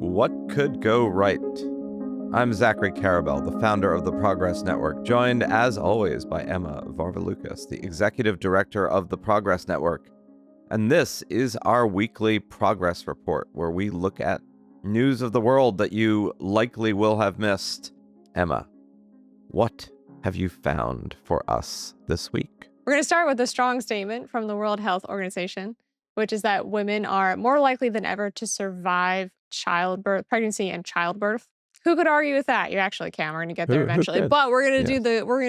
What could go right? I'm Zachary Karabell, the founder of the Progress Network, joined as always by Emma Varvaloucas, the executive director of the Progress Network. And this is our weekly progress report, where we look at news of the world that you likely will have missed. Emma, what have you found for us this week? We're going to start with a strong statement from the World Health Organization, which is that women are more likely than ever to survive pregnancy and childbirth. Who could argue with that? You actually can. We're going to get there Who eventually. could? But we're going to Yes.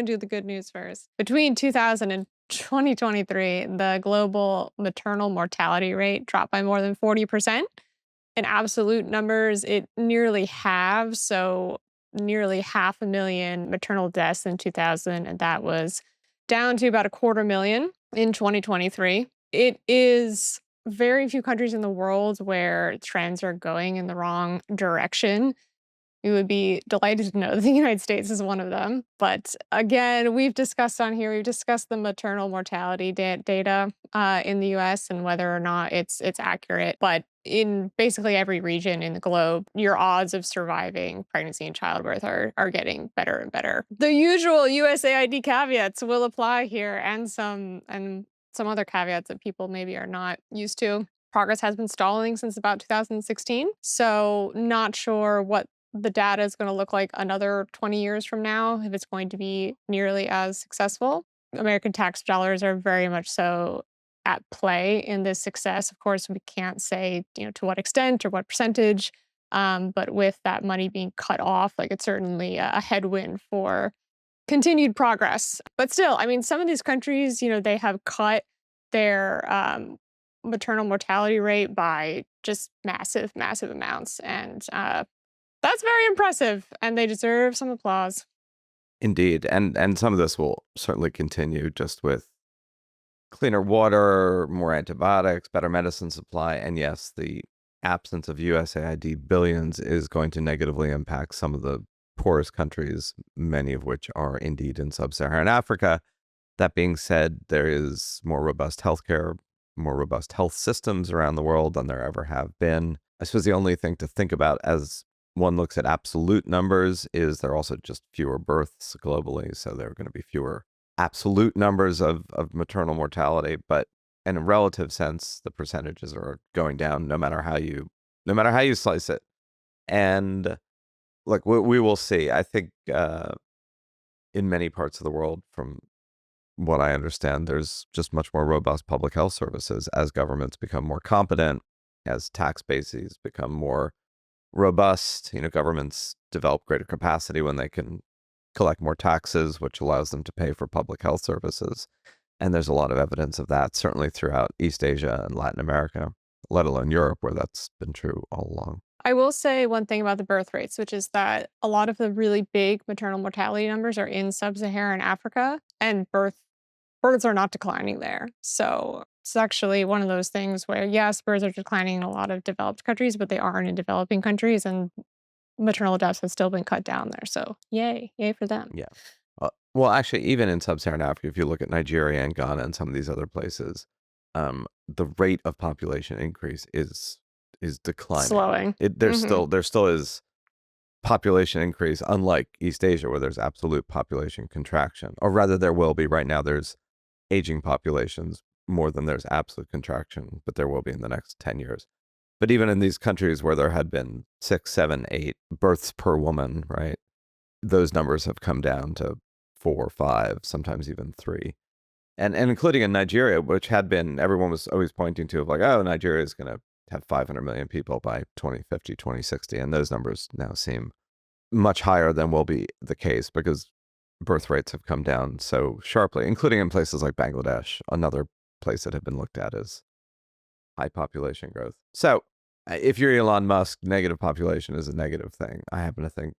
do the good news first. Between 2000 and 2023, the global maternal mortality rate dropped by more than 40%. In absolute numbers, it nearly halved. So nearly 500,000 maternal deaths in 2000, and that was down to about 250,000 in 2023. It is very few countries in the world where trends are going in the wrong direction. We would be delighted to know that the United States is one of them. But again, we've discussed the maternal mortality data in the US and whether or not it's accurate. But in basically every region in the globe, your odds of surviving pregnancy and childbirth are getting better and better. The usual USAID caveats will apply here, and some other caveats that people maybe are not used to. Progress has been stalling since about 2016. So not sure what the data is going to look like another 20 years from now, if it's going to be nearly as successful. American tax dollars are very much so at play in this success. Of course, we can't say, to what extent or what percentage, but with that money being cut off, it's certainly a headwind for continued progress. But still, I mean, some of these countries, they have cut their maternal mortality rate by just massive, massive amounts. And that's very impressive, and they deserve some applause. Indeed. And some of this will certainly continue just with cleaner water, more antibiotics, better medicine supply. And yes, the absence of USAID billions is going to negatively impact some of the poorest countries, many of which are indeed in sub-Saharan Africa. That being said, there is more robust healthcare, more robust health systems around the world than there ever have been. I suppose the only thing to think about as one looks at absolute numbers is there are also just fewer births globally. So there are going to be fewer absolute numbers of maternal mortality, but in a relative sense, the percentages are going down no matter how you slice it. And look, we will see. I think in many parts of the world, from what I understand, there's just much more robust public health services as governments become more competent, as tax bases become more robust. Governments develop greater capacity when they can collect more taxes, which allows them to pay for public health services. And there's a lot of evidence of that, certainly throughout East Asia and Latin America, let alone Europe, where that's been true all along. I will say one thing about the birth rates, which is that a lot of the really big maternal mortality numbers are in sub-Saharan Africa, and births are not declining there. So it's actually one of those things where, yes, births are declining in a lot of developed countries, but they aren't in developing countries, and maternal deaths have still been cut down there. So yay for them. Yeah. Well, actually, even in sub-Saharan Africa, if you look at Nigeria and Ghana and some of these other places, the rate of population increase is declining. Slowing. There still is population increase, unlike East Asia, where there's absolute population contraction. Or rather, there will be. Right now, there's aging populations more than there's absolute contraction, but there will be in the next 10 years. But even in these countries where there had been 6, 7, 8 births per woman, right, those numbers have come down to 4, 5, sometimes even 3. And including in Nigeria, which had been, everyone was always pointing to, oh, Nigeria is going to have 500 million people by 2050, 2060. And those numbers now seem much higher than will be the case because birth rates have come down so sharply, including in places like Bangladesh, another place that had been looked at as high population growth. So if you're Elon Musk, negative population is a negative thing. I happen to think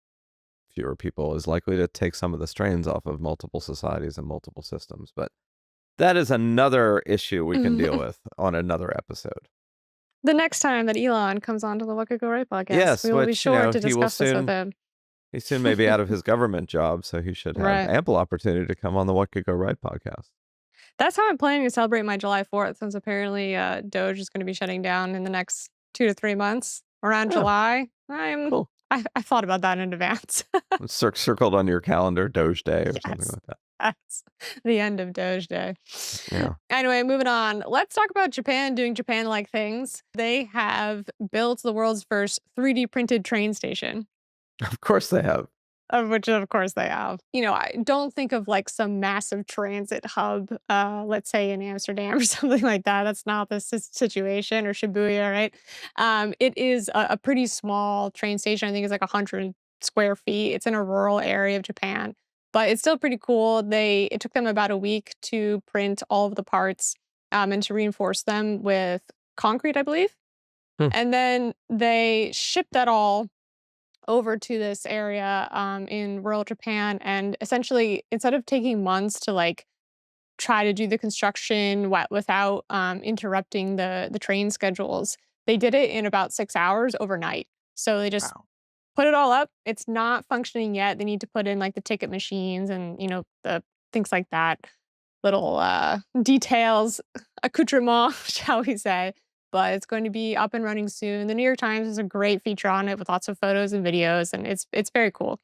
fewer people is likely to take some of the strains off of multiple societies and multiple systems. But that is another issue we can deal with on another episode. The next time that Elon comes onto the What Could Go Right podcast, yes, we will be sure to he will discuss this with soon, him. he soon may be out of his government job, so he should have Right. ample opportunity to come on the What Could Go Right podcast. That's how I'm planning to celebrate my July 4th, since apparently Doge is going to be shutting down in the next 2 to 3 months around Oh. July. Cool. I thought about that in advance. Circled on your calendar, Doge Day or something Yes. like that. That's the end of Doge Day. Yeah. Anyway, moving on. Let's talk about Japan doing Japan-like things. They have built the world's first 3D printed train station. Of course they have. Of which, of course, they have. I don't think of like some massive transit hub, let's say in Amsterdam or something like that. That's not the situation, or Shibuya, right? It is a pretty small train station. I think it's like 100 square feet. It's in a rural area of Japan, but it's still pretty cool. It took them about a week to print all of the parts, and to reinforce them with concrete, I believe. Hmm. And then they shipped that all over to this area in rural Japan. And essentially, instead of taking months to like try to do the construction without interrupting the train schedules, they did it in about 6 hours overnight. So they just Wow. put it all up. It's not functioning yet. They need to put in like the ticket machines and the things like that, little details, accoutrement, shall we say. But it's going to be up and running soon. The New York Times has a great feature on it with lots of photos and videos, and it's very cool.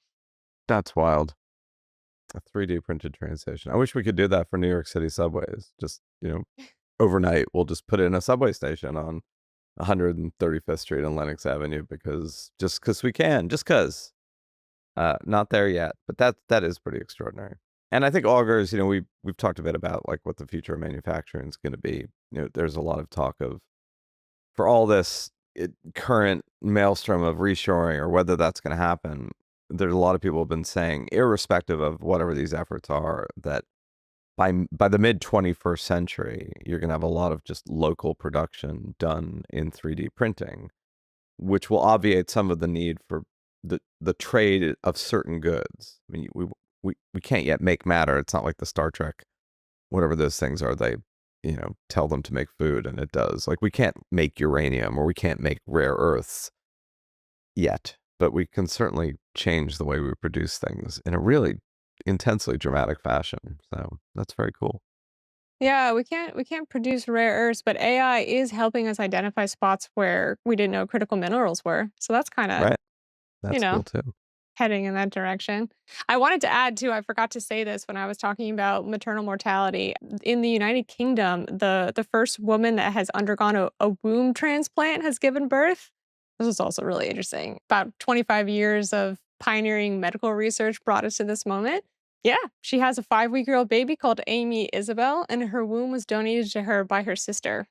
That's wild. A 3D printed train station. I wish we could do that for New York City subways. Just, overnight, we'll just put in a subway station on 135th Street and Lenox Avenue because we can, just because. Not there yet, but that is pretty extraordinary. And I think augurs, we've talked a bit about like what the future of manufacturing is going to be. There's a lot of talk of for all this current maelstrom of reshoring or whether that's going to happen. There's a lot of people have been saying, irrespective of whatever these efforts are, that by the mid 21st century, you're going to have a lot of just local production done in 3D printing, which will obviate some of the need for the trade of certain goods. I mean, we can't yet make matter. It's not like the Star Trek, whatever those things are. They, tell them to make food and it does. Like we can't make uranium or we can't make rare earths yet, but we can certainly change the way we produce things in a really intensely dramatic fashion. So that's very cool. Yeah, we can't produce rare earths, but AI is helping us identify spots where we didn't know critical minerals were. So that's kind of, Right. you That's cool know, too. heading in that direction. I wanted to add too, I forgot to say this when I was talking about maternal mortality. In the United Kingdom, the first woman that has undergone a womb transplant has given birth. This is also really interesting. About 25 years of pioneering medical research brought us to this moment. Yeah, she has a 5-week-old baby called Amy Isabel, and her womb was donated to her by her sister.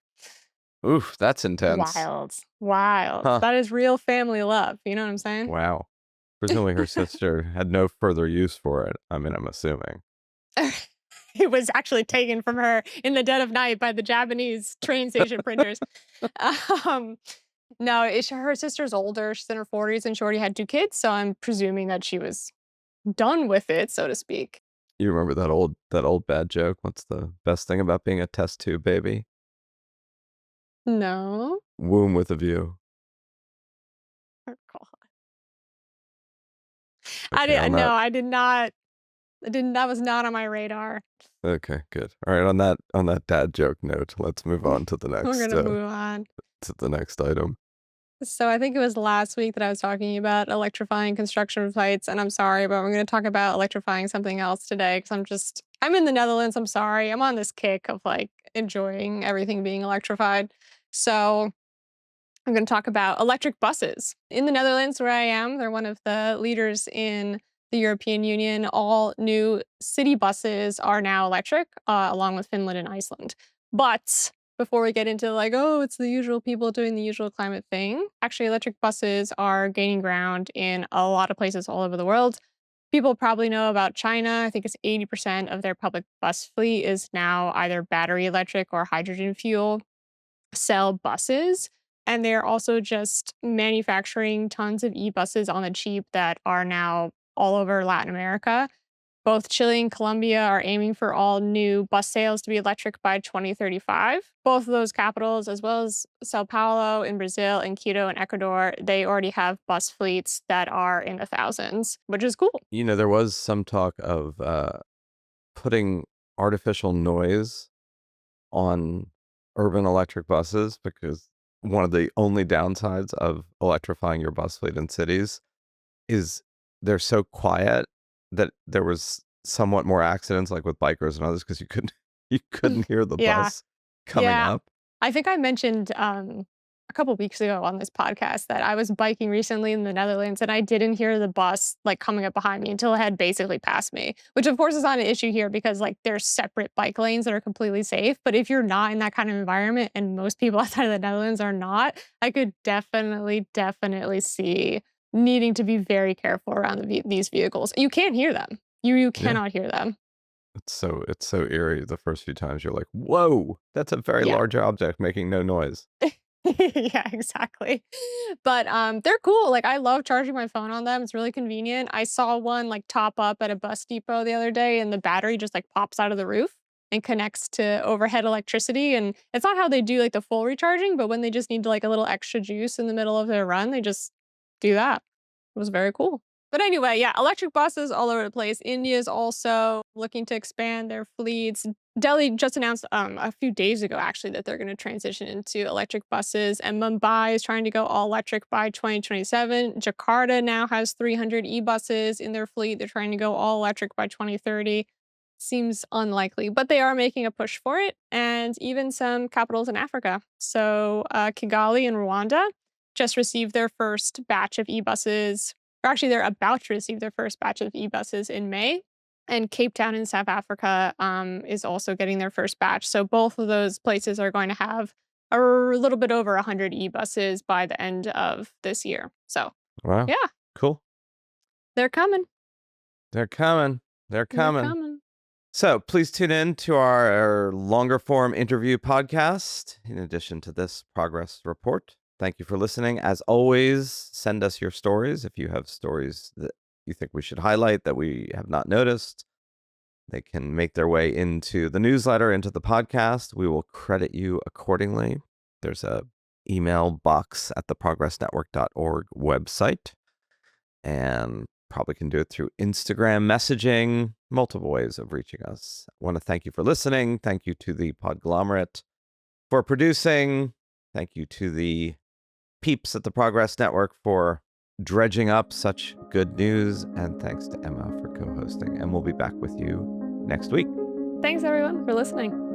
Oof, that's intense. Wild. Wild. Huh. That is real family love. You know what I'm saying? Wow. Presumably her sister had no further use for it. I mean, I'm assuming. It was actually taken from her in the dead of night by the Japanese train station printers. Um, no, her sister's older. She's in her 40s and she already had 2 kids, so I'm presuming that she was done with it, so to speak. You remember that old bad joke? What's the best thing about being a test tube baby? No. Womb with a view. Oh, God. Okay, on No, that. I did not. I didn't. That was not on my radar. Okay, good. All right, on that dad joke note, let's move on to the We're next gonna move on. item. So I think it was last week that I was talking about electrifying construction sites, and I'm sorry, but we're going to talk about electrifying something else today because I'm in the Netherlands. I'm sorry, I'm on this kick of like enjoying everything being electrified. So I'm going to talk about electric buses in the Netherlands, where I am. They're one of the leaders in the European Union. All new city buses are now electric, along with Finland and Iceland. But before we get into like, oh, it's the usual people doing the usual climate thing, actually, electric buses are gaining ground in a lot of places all over the world. People probably know about China. I think it's 80% of their public bus fleet is now either battery electric or hydrogen fuel cell buses. And they're also just manufacturing tons of e-buses on the cheap that are now all over Latin America. Both Chile and Colombia are aiming for all new bus sales to be electric by 2035. Both of those capitals, as well as Sao Paulo in Brazil and Quito in Ecuador, they already have bus fleets that are in the thousands, which is cool. There was some talk of putting artificial noise on urban electric buses because one of the only downsides of electrifying your bus fleet in cities is they're so quiet that there was somewhat more accidents, like with bikers and others, because you couldn't hear the Yeah. bus coming Yeah. up. I think I mentioned a couple weeks ago on this podcast that I was biking recently in the Netherlands and I didn't hear the bus like coming up behind me until it had basically passed me, which of course is not an issue here because like there's separate bike lanes that are completely safe. But if you're not in that kind of environment and most people outside of the Netherlands are not, I could definitely see needing to be very careful around these vehicles. You can't hear them. You Yeah. cannot hear them. It's so eerie. The first few times you're like, whoa, that's a very Yeah. large object making no noise. Yeah, exactly. But, they're cool, like, I love charging my phone on them, it's really convenient. I saw one, like, top up at a bus depot the other day, and the battery just, like, pops out of the roof and connects to overhead electricity, and it's not how they do, like, the full recharging, but when they just need, like, a little extra juice in the middle of their run, they just do that. It was very cool. But anyway, yeah, electric buses all over the place. India's also looking to expand their fleets. Delhi just announced a few days ago, actually, that they're going to transition into electric buses, and Mumbai is trying to go all electric by 2027. Jakarta now has 300 e-buses in their fleet. They're trying to go all electric by 2030. Seems unlikely, but they are making a push for it, and even some capitals in Africa. So Kigali in Rwanda just received their first batch of e-buses, or actually, they're about to receive their first batch of e-buses in May. And Cape Town in South Africa is also getting their first batch. So both of those places are going to have a little bit over 100 e-buses by the end of this year. So Wow. yeah, Cool. they're coming. They're coming. They're They're coming. coming. So please tune in to our longer form interview podcast in addition to this progress report. Thank you for listening. As always, send us your stories if you have stories that you think we should highlight that we have not noticed. They can make their way into the newsletter, into the podcast. We will credit you accordingly. There's a email box at the progressnetwork.org website, and probably can do it through Instagram messaging, multiple ways of reaching us. I want to thank you for listening. Thank you to the Podglomerate for producing. Thank you to the peeps at the Progress Network for dredging up such good news. And thanks to Emma for co-hosting. And we'll be back with you next week. Thanks everyone for listening.